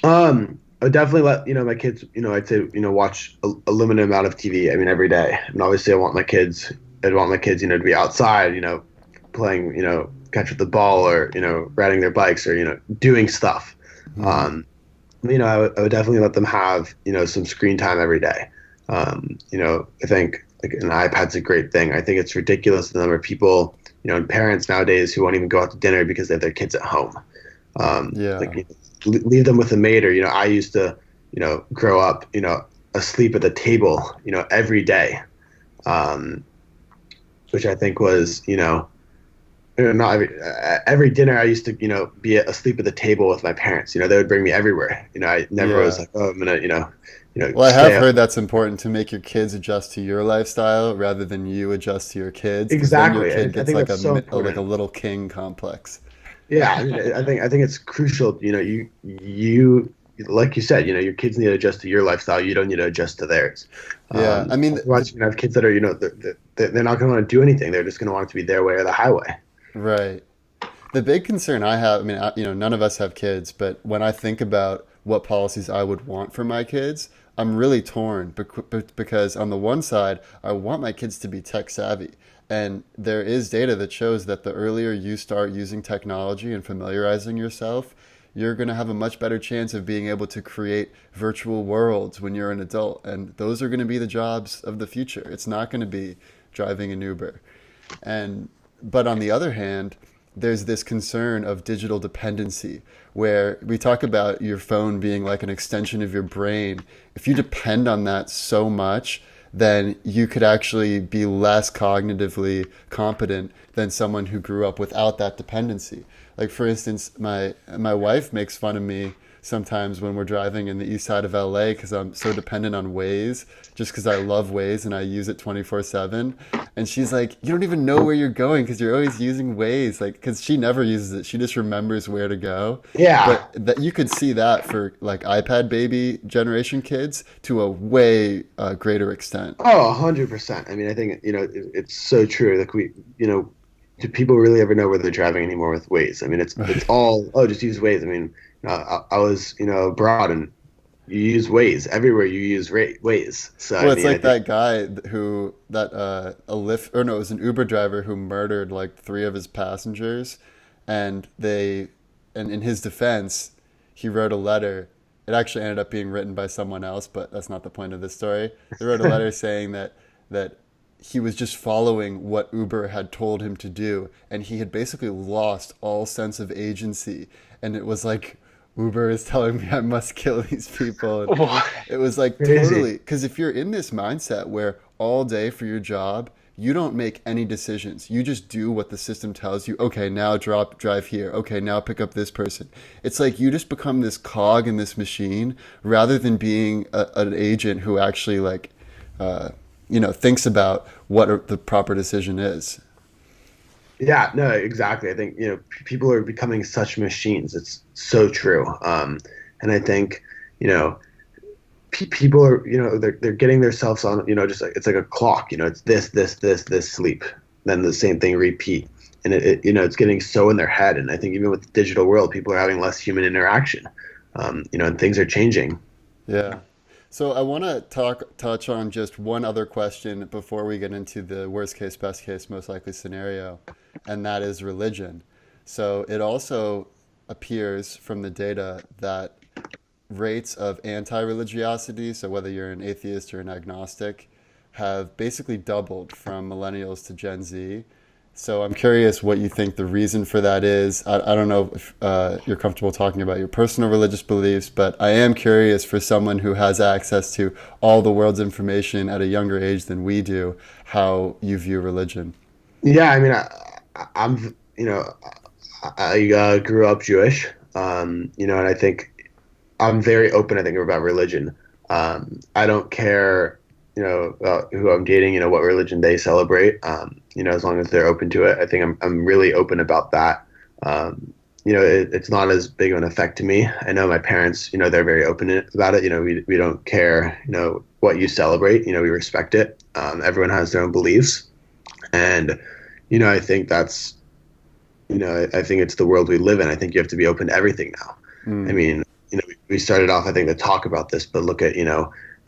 I would definitely let my kids. I'd say watch a limited amount of TV. I mean, every day. And obviously, I'd want my kids, to be outside, playing, catch with the ball, or riding their bikes, or doing stuff. Hmm. Um, I would definitely let them have some screen time every day. I think like an iPad's a great thing. I think it's ridiculous the number of people, and parents nowadays who won't even go out to dinner because they have their kids at home. Yeah. Like leave them with a maid, or I used to grow up asleep at the table every day, um, which I think was not every dinner I used to be asleep at the table with my parents. They would bring me everywhere. I never was Yeah. like, oh, I'm gonna Well, I have stay up. heard that's important to make your kids adjust to your lifestyle rather than you adjust to your kids, because then your Exactly. kid I gets think like that's so like a important. little king complex. Yeah, I mean, I think it's crucial. You like you said, your kids need to adjust to your lifestyle. You don't need to adjust to theirs. Yeah, I mean, Otherwise, you're gonna have kids that are they're not gonna want to do anything. They're just gonna want it to be their way or the highway. right. The big concern I have, I mean, none of us have kids, but when I think about what policies I would want for my kids, I'm really torn because on the one side, I want my kids to be tech savvy. And there is data that shows that the earlier you start using technology and familiarizing yourself, you're going to have a much better chance of being able to create virtual worlds when you're an adult. And those are going to be the jobs of the future. It's not going to be driving an Uber. And but on the other hand, there's this concern of digital dependency where we talk about your phone being like an extension of your brain. If you depend on that so much, then you could actually be less cognitively competent than someone who grew up without that dependency. Like, for instance, my wife makes fun of me sometimes when we're driving in the east side of LA because I'm so dependent on Waze, just because I love Waze and I use it 24/7. And she's like, you don't even know where you're going because you're always using Waze. Like, because she never uses it. She just remembers where to go. Yeah. But that you could see that for like iPad baby generation kids to a way greater extent. Oh, 100%. I mean, I think, it's so true. Like do people really ever know where they're driving anymore with Waze? I mean, it's all, oh, just use Waze. I mean, I was, abroad, and you use Waze everywhere. You use Waze. So Well, I it's mean, like that guy who a Lyft, or no, it was an Uber driver who murdered like three of his passengers, and in his defense, he wrote a letter. It actually ended up being written by someone else, but that's not the point of this story. They wrote a letter saying that he was just following what Uber had told him to do, and he had basically lost all sense of agency. And it was like, Uber is telling me I must kill these people. And it was like Crazy. totally, because if you're in this mindset where all day for your job, you don't make any decisions. You just do what the system tells you. Okay, now drive here. Okay, now pick up this person. It's like you just become this cog in this machine rather than being an agent who actually thinks about what the proper decision is. Yeah, no, exactly. I think, people are becoming such machines. It's so true. And I think, people are, they're getting themselves on, just like, it's like a clock, it's this, sleep, then the same thing repeat. And it's getting so in their head. And I think even with the digital world, people are having less human interaction, and things are changing. Yeah. So I want to touch on just one other question before we get into the worst case, best case, most likely scenario, and that is religion. So it also appears from the data that rates of anti-religiosity, so whether you're an atheist or an agnostic, have basically doubled from millennials to Gen Z. So I'm curious what you think the reason for that is. I don't know if you're comfortable talking about your personal religious beliefs, but I am curious for someone who has access to all the world's information at a younger age than we do, how you view religion. Yeah, I mean, I'm, I grew up Jewish, and I think I'm very open, I think, about religion. I don't care, about who I'm dating, what religion they celebrate, as long as they're open to it. I think I'm really open about that. It's not as big of an effect to me. I know my parents, they're very open about it. We don't care, what you celebrate, we respect it. Everyone has their own beliefs. And, I think that's, I think it's the world we live in. I think you have to be open to everything now. I mean, we started off, I think, to talk about this, but look at,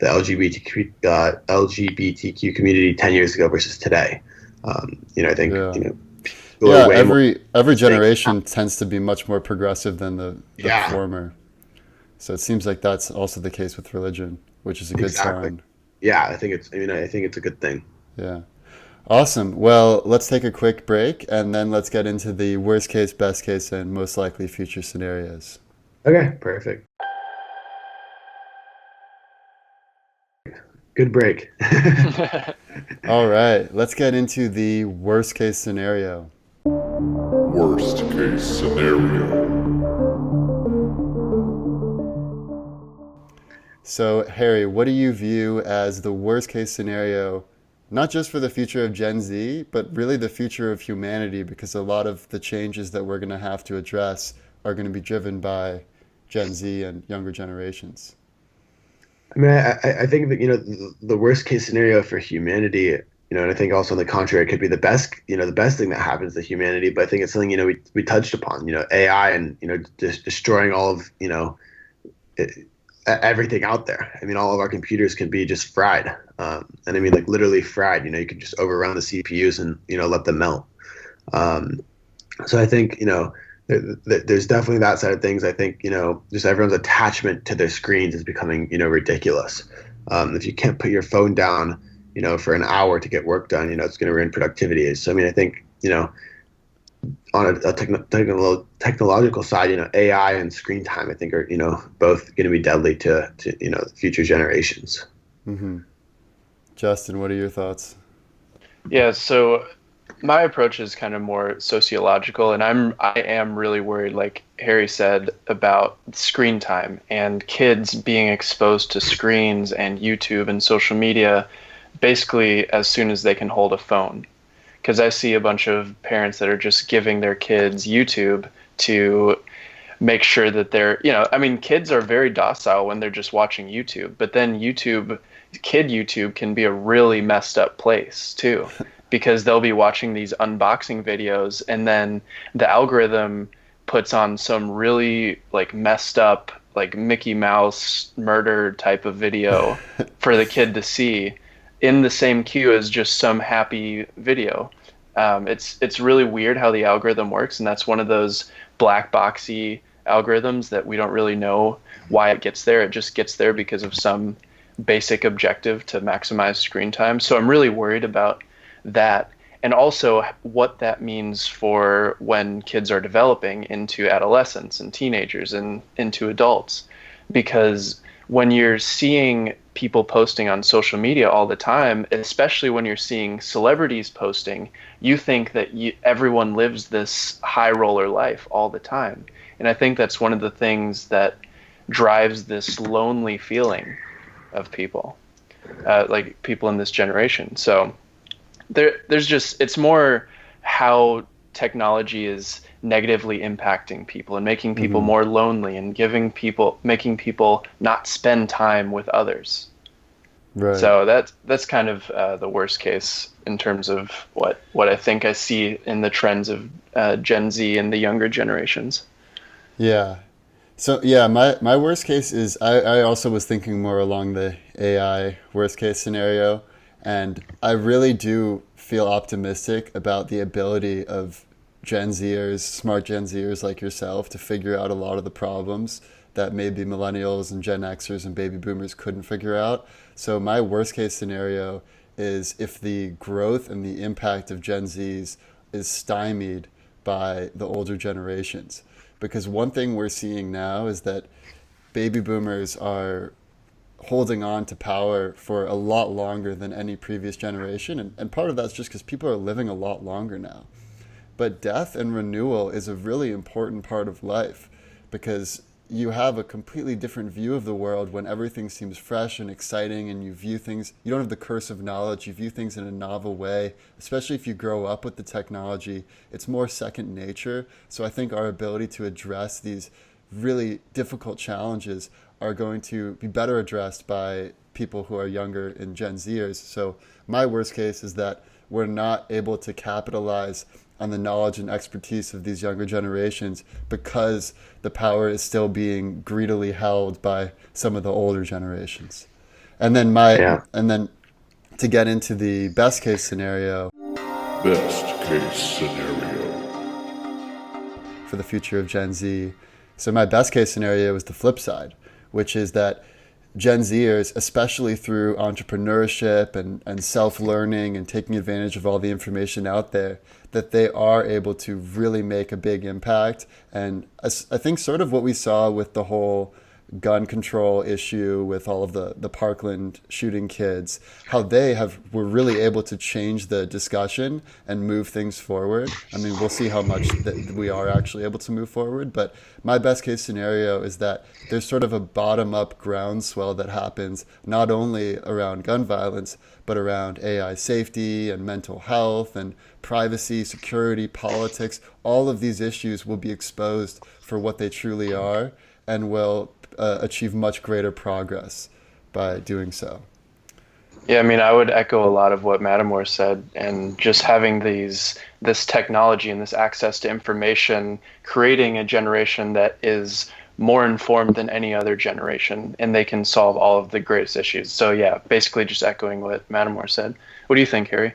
the LGBTQ community 10 years ago versus today. I think, people are way more every generation tends to be much more progressive than the former. So it seems like that's also the case with religion, which is a good sign. Yeah, I think it's a good thing. Yeah. Awesome. Well, let's take a quick break and then let's get into the worst case, best case, and most likely future scenarios. Okay, perfect. Good break. All right, let's get into the worst case scenario. Worst case scenario. So, Harry, what do you view as the worst case scenario, not just for the future of Gen Z, but really the future of humanity, because a lot of the changes that we're going to have to address are going to be driven by Gen Z and younger generations? I mean, I think that, the worst case scenario for humanity, and I think also on the contrary, it could be the best thing that happens to humanity. But I think it's something, we touched upon, AI and, just destroying all of, everything out there. I mean, all of our computers can be just fried. And I mean, like literally fried, you can just overrun the CPUs and, let them melt. So I think, there's definitely that side of things. I think, just everyone's attachment to their screens is becoming, ridiculous. If you can't put your phone down, for an hour to get work done, it's going to ruin productivity. So, I mean, I think, on a technological side, AI and screen time, I think are, both going to be deadly to future generations. Mm-hmm. Justin, what are your thoughts? Yeah, so my approach is kind of more sociological, and I am really worried, like Harry said, about screen time and kids being exposed to screens and YouTube and social media basically as soon as they can hold a phone. Because I see a bunch of parents that are just giving their kids YouTube to make sure that they're, I mean, kids are very docile when they're just watching YouTube, but then kid YouTube can be a really messed up place too, because they'll be watching these unboxing videos and then the algorithm puts on some really like messed up, like Mickey Mouse murder type of video for the kid to see in the same queue as just some happy video. It's really weird how the algorithm works, and that's one of those black boxy algorithms that we don't really know why it gets there. It just gets there because of some basic objective to maximize screen time. So I'm really worried about that, and also what that means for when kids are developing into adolescents and teenagers and into adults. Because when you're seeing people posting on social media all the time, especially when you're seeing celebrities posting, you think that everyone lives this high roller life all the time. And I think that's one of the things that drives this lonely feeling of people, like people in this generation. So there's just, it's more how technology is negatively impacting people and making people more lonely and making people not spend time with others. Right. So that's kind of the worst case in terms of what I think I see in the trends of Gen Z and the younger generations. Yeah. So yeah, my worst case is I also was thinking more along the AI worst case scenario, and I really do feel optimistic about the ability of Gen Zers, smart Gen Zers like yourself, to figure out a lot of the problems that maybe millennials and Gen Xers and baby boomers couldn't figure out. So my worst case scenario is if the growth and the impact of Gen Zs is stymied by the older generations. Because one thing we're seeing now is that baby boomers are holding on to power for a lot longer than any previous generation. And part of that's just because people are living a lot longer now. But death and renewal is a really important part of life, because you have a completely different view of the world when everything seems fresh and exciting, and you view things, you don't have the curse of knowledge, you view things in a novel way, especially if you grow up with the technology. It's more second nature. So I think our ability to address these really difficult challenges are going to be better addressed by people who are younger in Gen Zers. So my worst case is that we're not able to capitalize on the knowledge and expertise of these younger generations because the power is still being greedily held by some of the older generations. And then to get into the best case scenario. Best case scenario. For the future of Gen Z. So my best case scenario is the flip side, which is that Gen Zers, especially through entrepreneurship and self-learning and taking advantage of all the information out there, that they are able to really make a big impact. And I think sort of what we saw with the whole gun control issue with all of the Parkland shooting kids, how were really able to change the discussion and move things forward. I mean, we'll see how much that we are actually able to move forward, but my best case scenario is that there's sort of a bottom-up groundswell that happens not only around gun violence, but around AI safety and mental health and privacy, security, politics. All of these issues will be exposed for what they truly are and will achieve much greater progress by doing so. Yeah, I mean, I would echo a lot of what Mattimore said, and just having this technology and this access to information, creating a generation that is more informed than any other generation, and they can solve all of the greatest issues. So yeah, basically just echoing what Mattimore said. What do you think, Harry?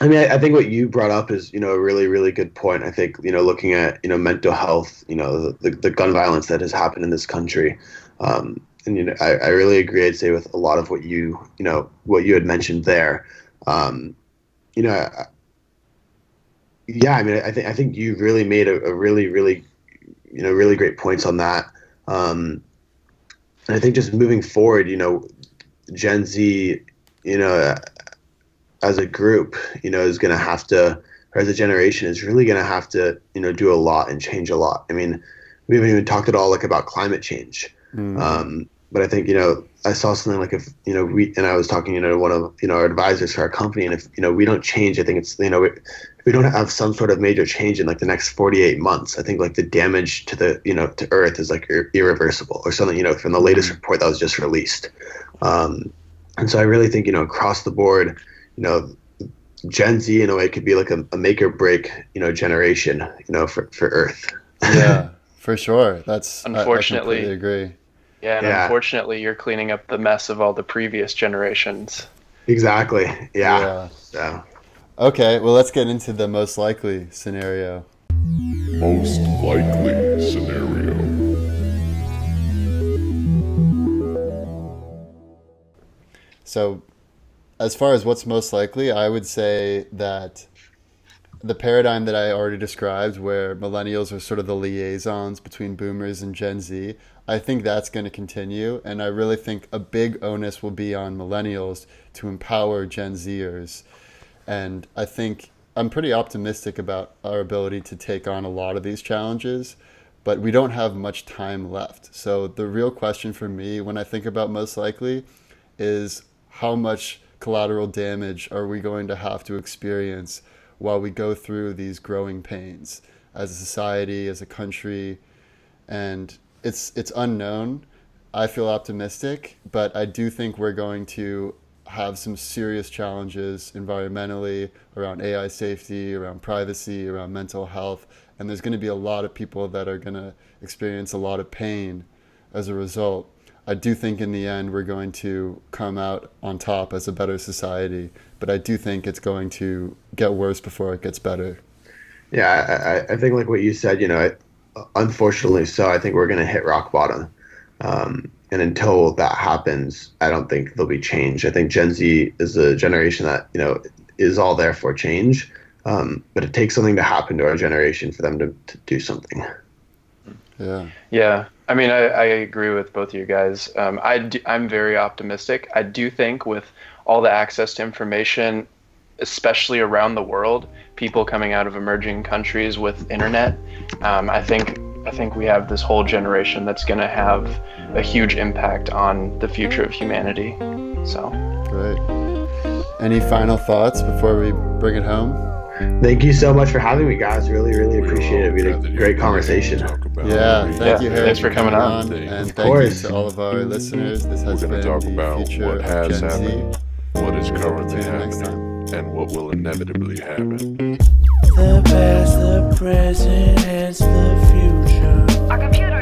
I mean, I think what you brought up is, a really, really good point. I think, looking at, mental health, the gun violence that has happened in this country. And, I really agree, I'd say, with a lot of what what you had mentioned there. Yeah, I mean, I think you really made a really, really, really great points on that. And I think just moving forward, Gen Z, as a group, is going to have to, or as a generation, is really going to have to, do a lot and change a lot. I mean, we haven't even talked at all about climate change. But I think, I saw something like if, and I was talking, to one of, our advisors for our company, and if, we don't change, I think it's, if we don't have some sort of major change in the next 48 months, I think the damage to the, to Earth is irreversible or something, from the latest report that was just released. And so I really think, across the board, Gen Z in a way could be a make or break, generation, for Earth. Yeah, for sure. That's unfortunately, I completely agree. Yeah, and unfortunately, you're cleaning up the mess of all the previous generations. Exactly. Yeah. So. Okay, well, let's get into the most likely scenario. Most likely scenario. So, as far as what's most likely, I would say that the paradigm that I already described, where millennials are sort of the liaisons between boomers and Gen Z, I think that's going to continue. And I really think a big onus will be on millennials to empower Gen Zers. And I think I'm pretty optimistic about our ability to take on a lot of these challenges, but we don't have much time left. So the real question for me when I think about most likely is how much collateral damage are we going to have to experience while we go through these growing pains as a society, as a country, and it's unknown. I feel optimistic, but I do think we're going to have some serious challenges environmentally, around AI safety, around privacy, around mental health, and there's going to be a lot of people that are going to experience a lot of pain as a result. I do think in the end we're going to come out on top as a better society, but I do think it's going to get worse before it gets better. Yeah, I think what you said, unfortunately so, I think we're going to hit rock bottom. And until that happens, I don't think there'll be change. I think Gen Z is a generation that, is all there for change. But it takes something to happen to our generation for them to do something. Yeah. I mean, I agree with both of you guys. I'm very optimistic. I do think with all the access to information, especially around the world, people coming out of emerging countries with internet, I think we have this whole generation that's going to have a huge impact on the future of humanity. So. Great. Any final thoughts before we bring it home? Thank you so much for having me, guys. Really, really appreciate it. We had a great conversation. Thank you, Harry, thanks for coming on. And thank you to all of our listeners. This has been talk the about future what has of Gen happened, Z. what is currently Tune in next time. happening, and what will inevitably happen. The past, the present, and the future. Our computer